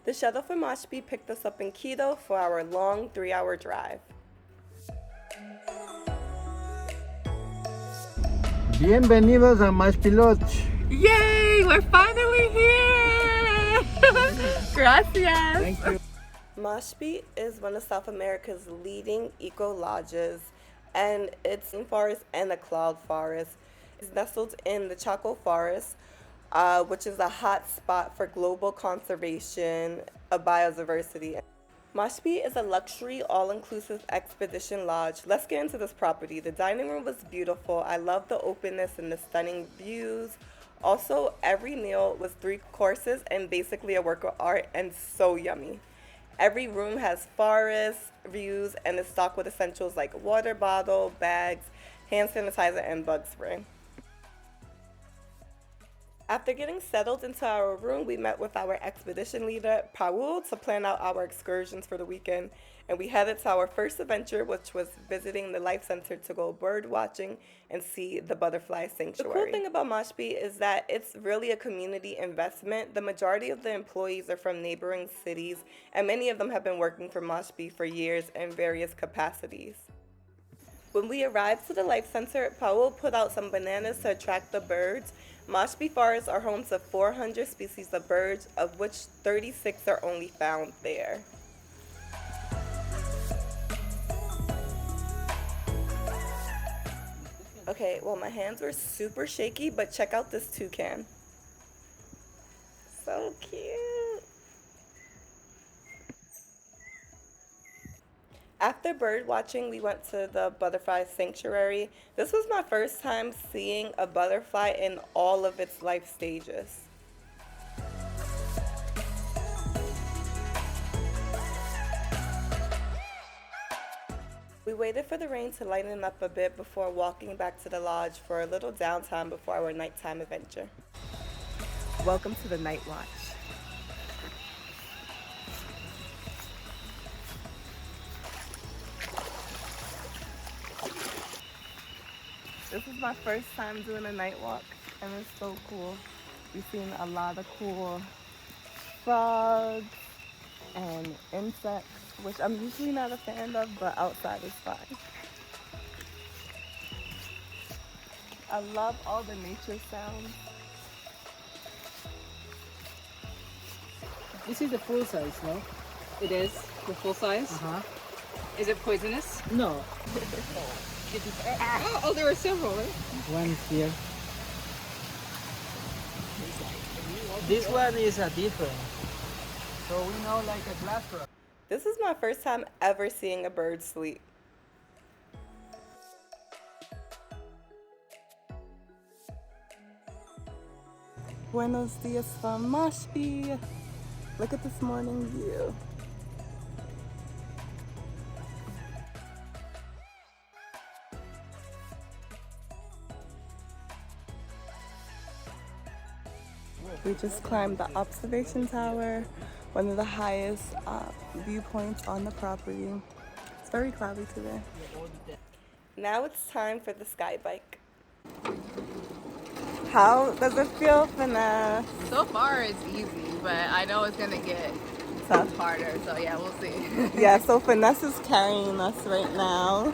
The shuttle from Mashpi picked us up in Quito for our long 3-hour drive. Bienvenidos a Mashpi Lodge. Yay! We're finally here! Gracias! Thank you. Mashpi is one of South America's leading eco lodges, and it's Rainforest and a cloud forest. It's nestled in the Choco Forest, which is a hot spot for global conservation of biodiversity. Mashpi is a luxury, all-inclusive expedition lodge. Let's get into this property. The dining room was beautiful. I love the openness and the stunning views. Also, every meal was 3 courses and basically a work of art and so yummy. Every room has forest views and is stocked with essentials like water bottle, bags, hand sanitizer, and bug spray. After getting settled into our room, we met with our expedition leader, Paul, to plan out our excursions for the weekend. And we headed to our first adventure, which was visiting the Life Center to go bird watching and see the butterfly sanctuary. The cool thing about Mashpi is that it's really a community investment. The majority of the employees are from neighboring cities, and many of them have been working for Mashpi for years in various capacities. When we arrived to the Life Center, Paul put out some bananas to attract the birds. Mashpi forests are home to 400 species of birds, of which 36 are only found there. Okay, well, my hands were super shaky, but check out this toucan. So cute. After bird watching, we went to the butterfly sanctuary. This was my first time seeing a butterfly in all of its life stages. We waited for the rain to lighten up a bit before walking back to the lodge for a little downtime before our nighttime adventure. Welcome to the night watch. This is my first time doing a night walk, and it's so cool. We've seen a lot of cool frogs and insects, which I'm usually not a fan of, but outside is fine. I love all the nature sounds. This is the full size, no? It is the full size. Is it poisonous? No, Oh, there are several. Right? one is here. This one is a different. So we know like a glass rock. This is my first time ever seeing a bird sleep. Buenos dias from Mashpi. Look at this morning view. We just climbed the observation tower, one of the highest viewpoints on the property. It's very cloudy today. Now it's time for the sky bike. How does it feel, Finesse? So far it's easy, but I know it's gonna get Tough. harder, so yeah, we'll see. Yeah, so Finesse is carrying us right now,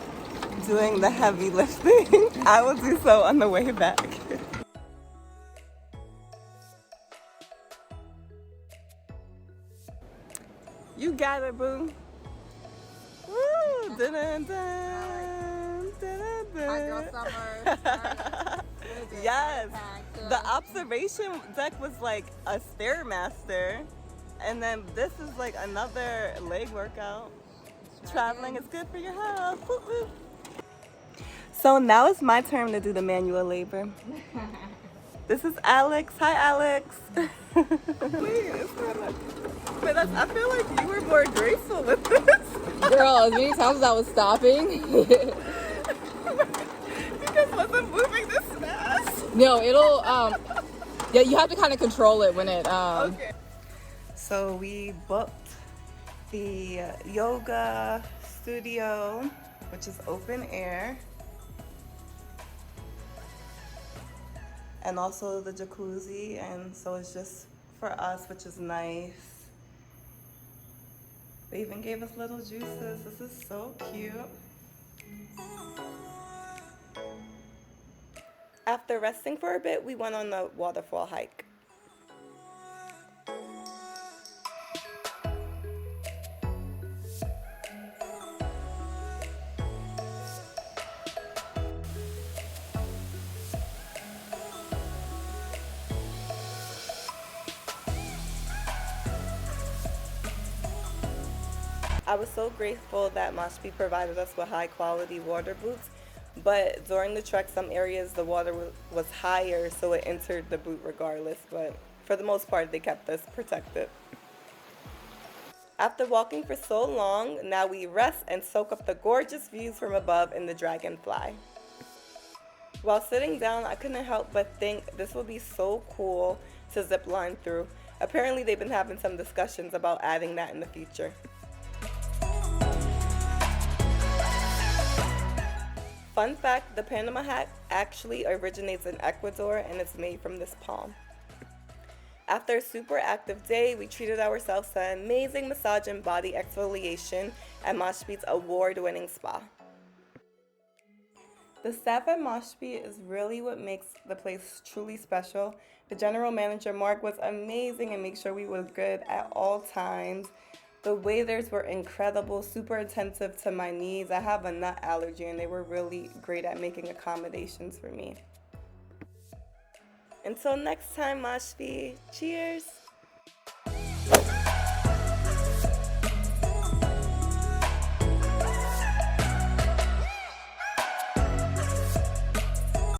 doing the heavy lifting. I will do so on the way back. You got it, boo. Woo! Dun, dun, dun, dun, dun. Hot girl summer. Yes. The observation deck was like a Stairmaster. And then this is like another leg workout. Traveling is good for your health. Woo, woo. So now it's my turn to do the manual labor. This is Alex. Hi, Alex. Please. But I feel like you were more graceful with this. Girl, as many times as I was stopping. You just wasn't moving this fast. No, it'll yeah, you have to kind of control it when it Okay. So we booked the yoga studio, which is open air, and also the jacuzzi, and so it's just for us, which is nice. They even gave us little juices. This is so cute. After resting for a bit, we went on the waterfall hike. I was so grateful that Mashpi provided us with high quality water boots, but during the trek, some areas the water was higher, so it entered the boot regardless. But for the most part, they kept us protected. After walking for so long, now we rest and soak up the gorgeous views from above in the Dragonfly. While sitting down, I couldn't help but think this would be so cool to zip line through. Apparently, they've been having some discussions about adding that in the future. Fun fact, the Panama hat actually originates in Ecuador and it's made from this palm. After a super active day, we treated ourselves to an amazing massage and body exfoliation at Mashpi's award-winning spa. The staff at Mashpi is really what makes the place truly special. The general manager, Mark, was amazing and made sure we were good at all times. The waiters were incredible, super attentive to my needs. I have a nut allergy and they were really great at making accommodations for me. Until next time, Mashpi, cheers!